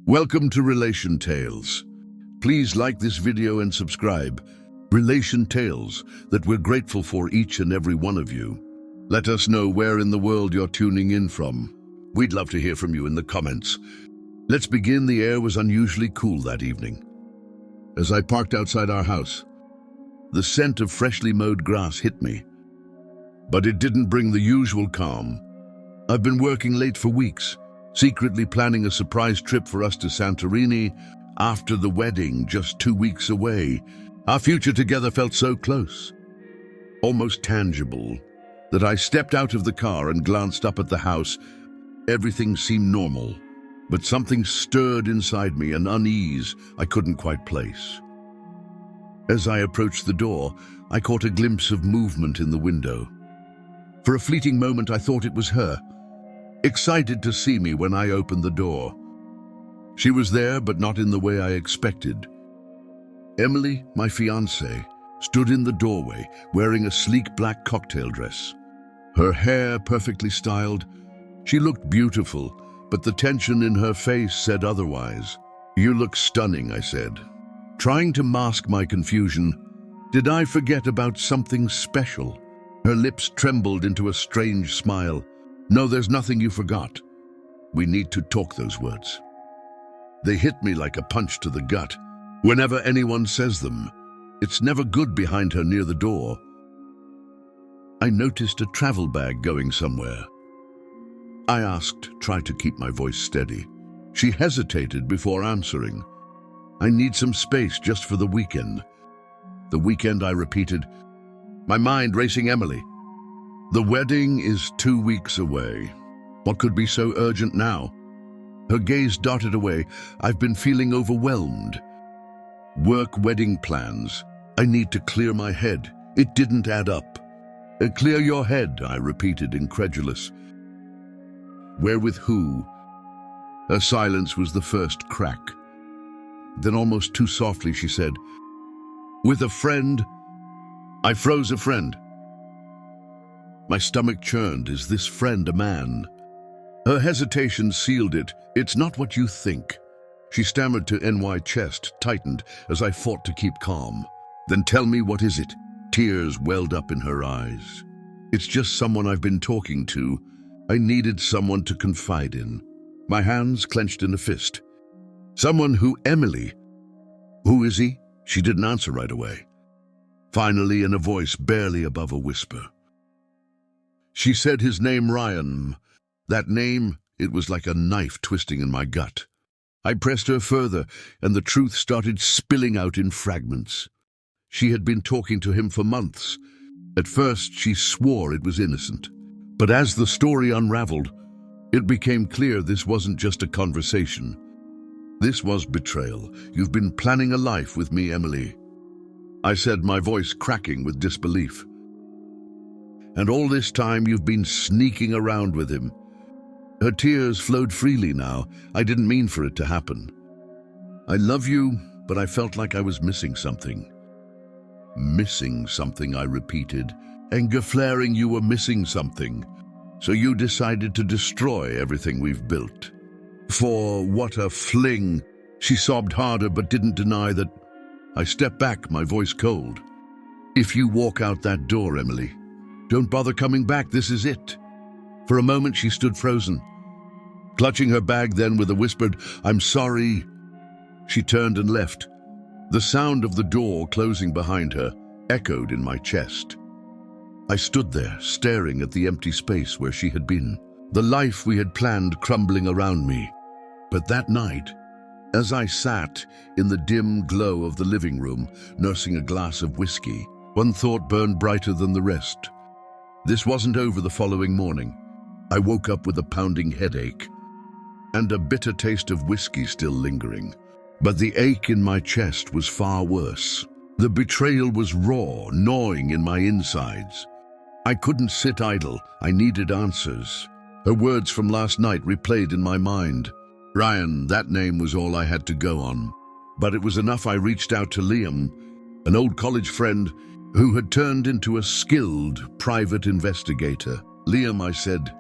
Welcome to Relation Tales. Please like this video and subscribe. Relation Tales that we're grateful for each and every one of you. Let us know where in the world you're tuning in from. We'd love to hear from you in the comments. Let's begin. The air was unusually cool that evening. As I parked outside our house, the scent of freshly mowed grass hit me. But it didn't bring the usual calm. I've been working late for weeks, secretly planning a surprise trip for us to Santorini after the wedding just 2 weeks away. Our future together felt so close, almost tangible, that I stepped out of the car and glanced up at the house. Everything seemed normal, but something stirred inside me, an unease I couldn't quite place. As I approached the door, I caught a glimpse of movement in the window. For a fleeting moment, I thought it was her, excited to see me when I opened the door. She was there, but not in the way I expected. Emily, my fiancée, stood in the doorway, wearing a sleek black cocktail dress. Her hair perfectly styled. She looked beautiful, but the tension in her face said otherwise. "You look stunning," I said, trying to mask my confusion. Did I forget about something special? Her lips trembled into a strange smile. "No, there's nothing you forgot. We need to talk." Those words, they hit me like a punch to the gut. Whenever anyone says them, it's never good. Behind her near the door, I noticed a travel bag going somewhere. I asked, tried to keep my voice steady. She hesitated before answering. "I need some space just for the weekend." "The weekend," I repeated, my mind racing. "Emily, the wedding is 2 weeks away. What could be so urgent now?" Her gaze darted away. "I've been feeling overwhelmed. Work, wedding plans. I need to clear my head. It didn't add up." "Clear your head," I repeated, incredulous. "Where, with who?" Her silence was the first crack. Then, almost too softly, she said, "With a friend." I froze. "A friend?" My stomach churned. Is this friend a man? Her hesitation sealed it. "It's not what you think." She stammered to NY. Chest tightened as I fought to keep calm. "Then tell me, what is it?" Tears welled up in her eyes. "It's just someone I've been talking to. I needed someone to confide in." My hands clenched in a fist. "Someone who, Emily? Who is he?" She didn't answer right away. Finally, in a voice barely above a whisper, she said his name, Ryan. That name, it was like a knife twisting in my gut. I pressed her further, and the truth started spilling out in fragments. She had been talking to him for months. At first, she swore it was innocent. But as the story unraveled, it became clear this wasn't just a conversation. This was betrayal. "You've been planning a life with me, Emily," I said, my voice cracking with disbelief. "And all this time you've been sneaking around with him." Her tears flowed freely now. "I didn't mean for it to happen. I love you, but I felt like I was missing something." "Missing something," I repeated, anger flaring. "You were missing something. So you decided to destroy everything we've built. For what a fling." She sobbed harder but didn't deny that. I stepped back, my voice cold. "If you walk out that door, Emily, don't bother coming back. This is it." For a moment she stood frozen, clutching her bag. Then, with a whispered, "I'm sorry," she turned and left. The sound of the door closing behind her echoed in my chest. I stood there, staring at the empty space where she had been, the life we had planned crumbling around me. But that night, as I sat in the dim glow of the living room, nursing a glass of whiskey, one thought burned brighter than the rest. This wasn't over. The following morning, I woke up with a pounding headache and a bitter taste of whiskey still lingering. But the ache in my chest was far worse. The betrayal was raw, gnawing in my insides. I couldn't sit idle. I needed answers. Her words from last night replayed in my mind. Ryan, that name was all I had to go on. But it was enough. I reached out to Liam, an old college friend who had turned into a skilled private investigator. "Liam," I said,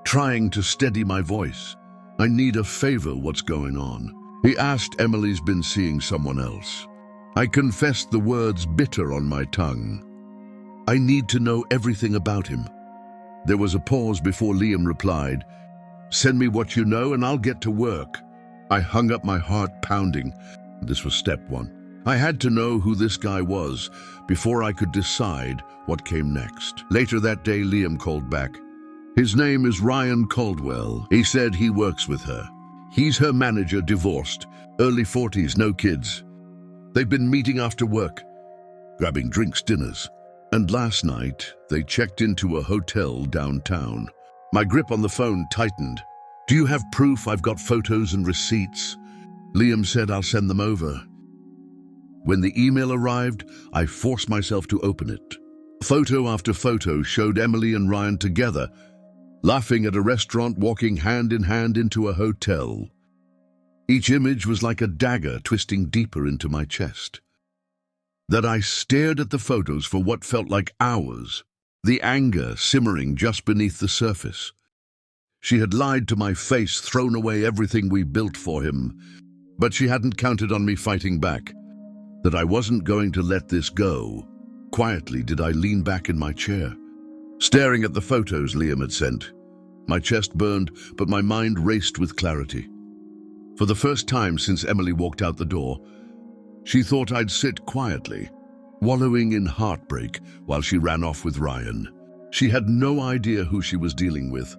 trying to steady my voice, "I need a favor. What's going on?" He asked Emily's been seeing someone else. I confessed, the words bitter on my tongue. I need to know everything about him. There was a pause before Liam replied, "Send me what you know and I'll get to work." I hung up, my heart pounding. This was step one. I had to know who this guy was before I could decide what came next. Later that day, Liam called back. His name is Ryan Caldwell. He said he works with her. He's her manager, divorced, early 40s, no kids. They've been meeting after work, grabbing drinks, dinners. And last night, they checked into a hotel downtown. My grip on the phone tightened. "Do you have proof? I've got photos and receipts." Liam said, "I'll send them over." When the email arrived, I forced myself to open it. Photo after photo showed Emily and Ryan together, laughing at a restaurant, walking hand in hand into a hotel. Each image was like a dagger twisting deeper into my chest. That I stared at the photos for what felt like hours, the anger simmering just beneath the surface. She had lied to my face, thrown away everything we built for him, but she hadn't counted on me fighting back. That I wasn't going to let this go. Quietly did I lean back in my chair, staring at the photos Liam had sent. My chest burned, but my mind raced with clarity. For the first time since Emily walked out the door, she thought I'd sit quietly, wallowing in heartbreak while she ran off with Ryan. She had no idea who she was dealing with.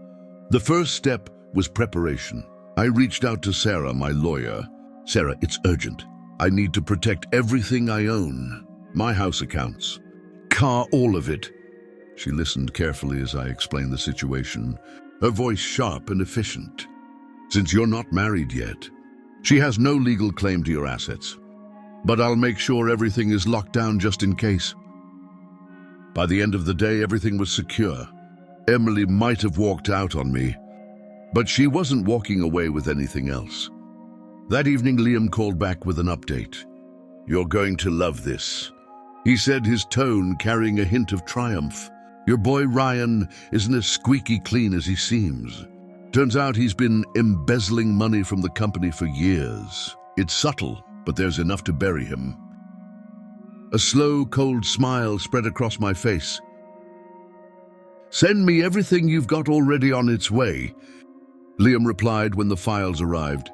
The first step was preparation. I reached out to Sarah, my lawyer. "Sarah, it's urgent. I need to protect everything I own. My house accounts, car, all of it." She listened carefully as I explained the situation, her voice sharp and efficient. "Since you're not married yet, she has no legal claim to your assets. But I'll make sure everything is locked down just in case." By the end of the day, everything was secure. Emily might have walked out on me, but she wasn't walking away with anything else. That evening, Liam called back with an update. "You're going to love this," he said, his tone carrying a hint of triumph. "Your boy Ryan isn't as squeaky clean as he seems. Turns out he's been embezzling money from the company for years. It's subtle, but there's enough to bury him." A slow, cold smile spread across my face. "Send me everything you've got already, on its way," Liam replied when the files arrived.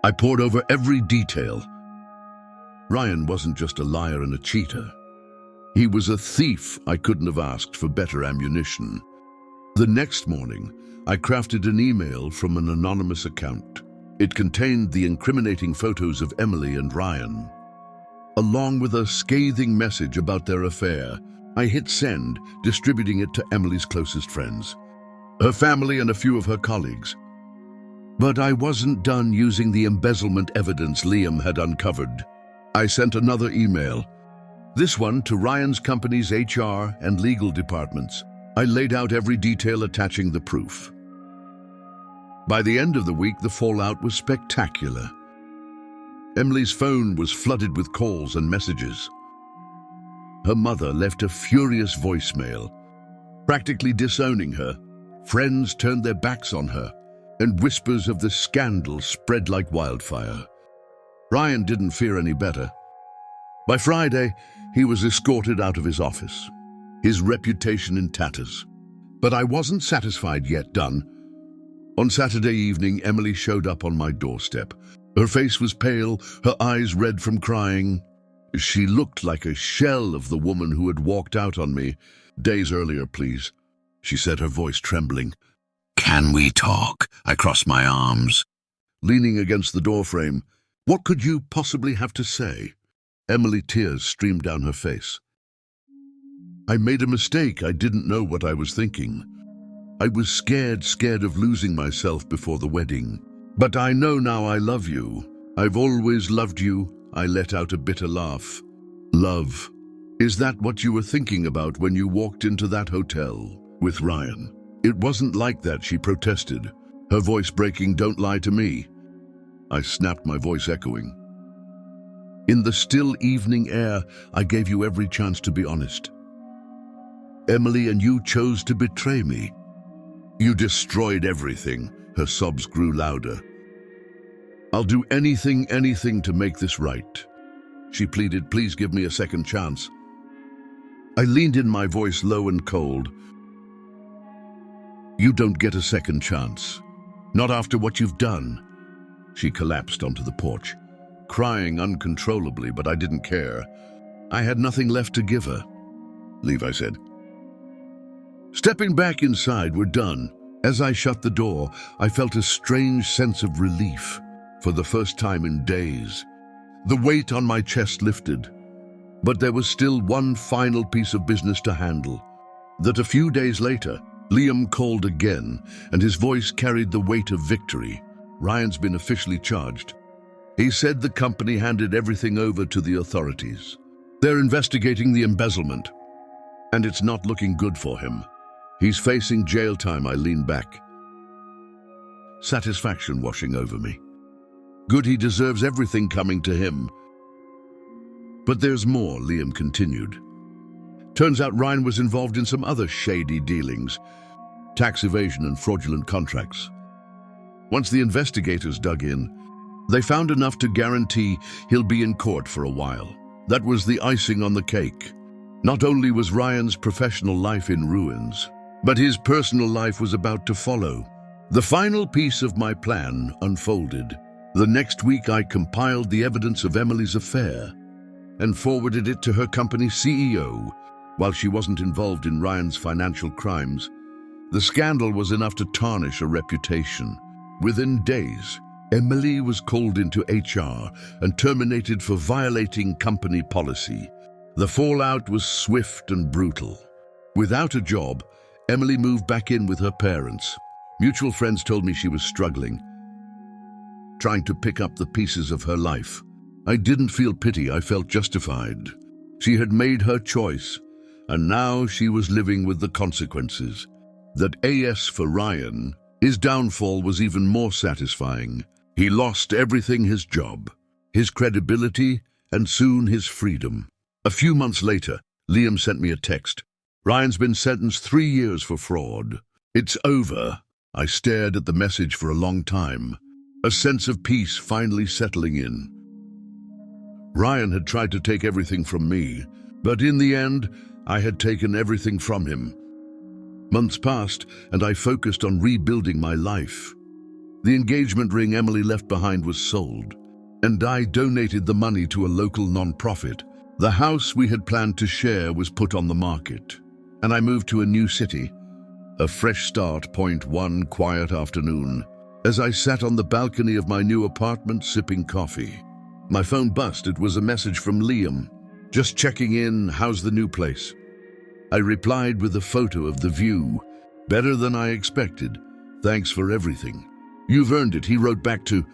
I pored over every detail. Ryan wasn't just a liar and a cheater. He was a thief. I couldn't have asked for better ammunition. The next morning, I crafted an email from an anonymous account. It contained the incriminating photos of Emily and Ryan, along with a scathing message about their affair. I hit send, distributing it to Emily's closest friends, her family and a few of her colleagues. But I wasn't done using the embezzlement evidence Liam had uncovered. I sent another email, this one to Ryan's company's HR and legal departments. I laid out every detail, attaching the proof. By the end of the week, the fallout was spectacular. Emily's phone was flooded with calls and messages. Her mother left a furious voicemail, practically disowning her. Friends turned their backs on her, and whispers of the scandal spread like wildfire. Ryan didn't fear any better. By Friday, he was escorted out of his office, his reputation in tatters. But I wasn't satisfied yet. Done. On Saturday evening, Emily showed up on my doorstep. Her face was pale, her eyes red from crying. She looked like a shell of the woman who had walked out on me days earlier. "Please," she said, her voice trembling. "Can we talk?" I crossed my arms, leaning against the doorframe. "What could you possibly have to say?" Emily, tears streamed down her face. "I made a mistake. I didn't know what I was thinking. I was scared of losing myself before the wedding. But I know now I love you. I've always loved you." I let out a bitter laugh. "Love? Is that what you were thinking about when you walked into that hotel with Ryan?" "It wasn't like that," she protested, her voice breaking. "Don't lie to me." I snapped, my voice echoing. "In the still evening air, I gave you every chance to be honest. Emily, and you chose to betray me. You destroyed everything." Her sobs grew louder. I'll do anything to make this right. She pleaded, please give me a second chance. I leaned in, my voice low and cold. You don't get a second chance. Not after what you've done. She collapsed onto the porch, crying uncontrollably, but I didn't care. I had nothing left to give her. Leave, I said. Stepping back inside, we're done. As I shut the door, I felt a strange sense of relief for the first time in days. The weight on my chest lifted, but there was still one final piece of business to handle. That a few days later, Liam called again, and his voice carried the weight of victory. Ryan's been officially charged. He said the company handed everything over to the authorities. They're investigating the embezzlement, and it's not looking good for him. He's facing jail time. I leaned back, satisfaction washing over me. Good, he deserves everything coming to him. But there's more, Liam continued. Turns out Ryan was involved in some other shady dealings, tax evasion and fraudulent contracts. Once the investigators dug in, they found enough to guarantee he'll be in court for a while. That was the icing on the cake. Not only was Ryan's professional life in ruins, but his personal life was about to follow. The final piece of my plan unfolded. The next week, I compiled the evidence of Emily's affair and forwarded it to her company CEO. While she wasn't involved in Ryan's financial crimes, the scandal was enough to tarnish her reputation. Within days, Emily was called into HR and terminated for violating company policy. The fallout was swift and brutal. Without a job, Emily moved back in with her parents. Mutual friends told me she was struggling, trying to pick up the pieces of her life. I didn't feel pity, I felt justified. She had made her choice, and now she was living with the consequences. That AS for Ryan, his downfall was even more satisfying. He lost everything: his job, his credibility, and soon his freedom. A few months later, Liam sent me a text. Ryan's been sentenced 3 years for fraud. It's over. I stared at the message for a long time, a sense of peace finally settling in. Ryan had tried to take everything from me, but in the end, I had taken everything from him. Months passed, and I focused on rebuilding my life. The engagement ring Emily left behind was sold, and I donated the money to a local non-profit. The house we had planned to share was put on the market, and I moved to a new city. A fresh start. One quiet afternoon, as I sat on the balcony of my new apartment sipping coffee, my phone buzzed. It was a message from Liam. Just checking in, how's the new place? I replied with a photo of the view. Better than I expected. Thanks for everything. You've earned it, he wrote back to.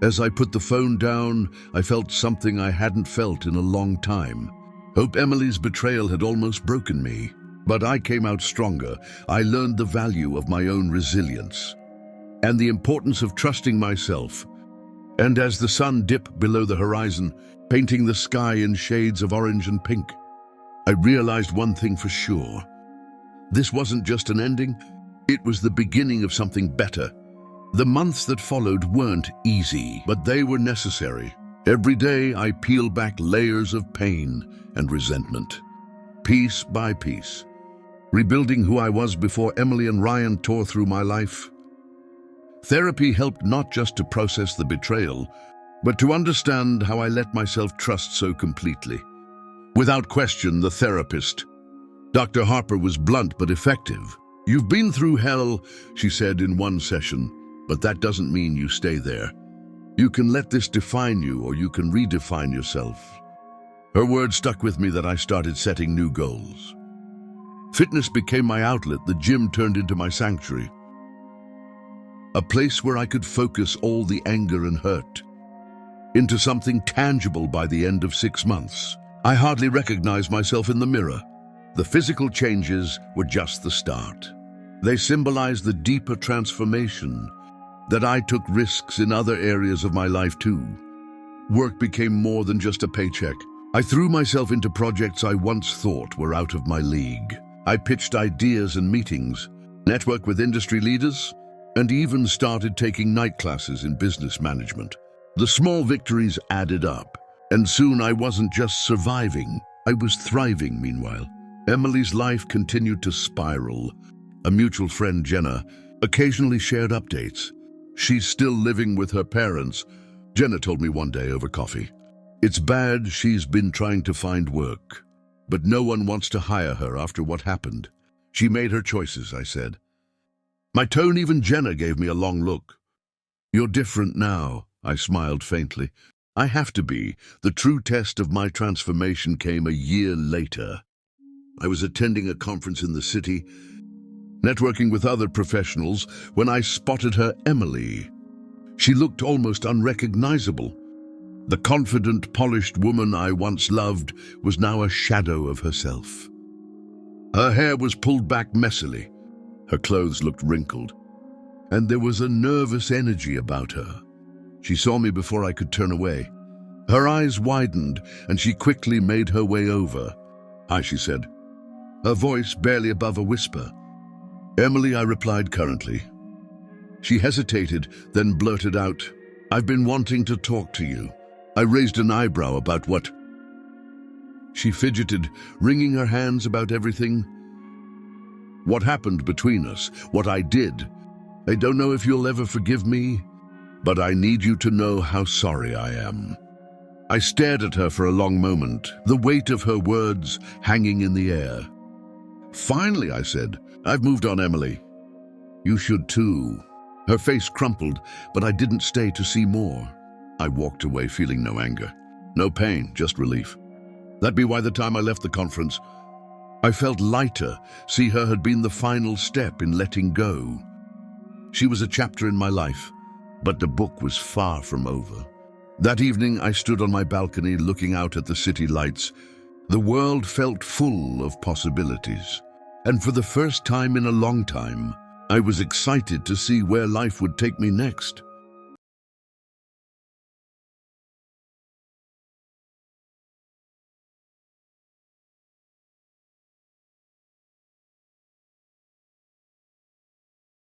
As I put the phone down, I felt something I hadn't felt in a long time. Hope Emily's betrayal had almost broken me, but I came out stronger. I learned the value of my own resilience and the importance of trusting myself. And as the sun dipped below the horizon, painting the sky in shades of orange and pink, I realized one thing for sure. This wasn't just an ending, it was the beginning of something better. The months that followed weren't easy, but they were necessary. Every day I peeled back layers of pain and resentment, piece by piece, rebuilding who I was before Emily and Ryan tore through my life. Therapy helped not just to process the betrayal, but to understand how I let myself trust so completely. Without question, the therapist, Dr. Harper, was blunt but effective. You've been through hell, she said in one session, but that doesn't mean you stay there. You can let this define you, or you can redefine yourself. Her words stuck with me that I started setting new goals. Fitness became my outlet. The gym turned into my sanctuary, a place where I could focus all the anger and hurt into something tangible. By the end of 6 months, I hardly recognized myself in the mirror. The physical changes were just the start. They symbolized the deeper transformation, that I took risks in other areas of my life too. Work became more than just a paycheck. I threw myself into projects I once thought were out of my league. I pitched ideas and meetings, networked with industry leaders, and even started taking night classes in business management. The small victories added up, and soon I wasn't just surviving, I was thriving meanwhile. Emily's life continued to spiral. A mutual friend, Jenna, occasionally shared updates. She's still living with her parents, Jenna told me one day over coffee. It's bad she's been trying to find work, but no one wants to hire her after what happened. She made her choices, I said. My tone, even Jenna gave me a long look. You're different now, I smiled faintly. I have to be. The true test of my transformation came a year later. I was attending a conference in the city, networking with other professionals, when I spotted her, Emily. She looked almost unrecognizable. The confident, polished woman I once loved was now a shadow of herself. Her hair was pulled back messily. Her clothes looked wrinkled, and there was a nervous energy about her. She saw me before I could turn away. Her eyes widened, and she quickly made her way over. Hi, she said, her voice barely above a whisper. Emily, I replied currently. She hesitated, then blurted out, I've been wanting to talk to you. I raised an eyebrow about what? She fidgeted, wringing her hands about everything. What happened between us, what I did. I don't know if you'll ever forgive me, but I need you to know how sorry I am. I stared at her for a long moment, the weight of her words hanging in the air. Finally, I said, I've moved on, Emily. You should too. Her face crumpled, but I didn't stay to see more. I walked away feeling no anger, no pain, just relief. That'd be why the time I left the conference, I felt lighter. See, her had been the final step in letting go. She was a chapter in my life, but the book was far from over. That evening, I stood on my balcony looking out at the city lights. The world felt full of possibilities, and for the first time in a long time, I was excited to see where life would take me next.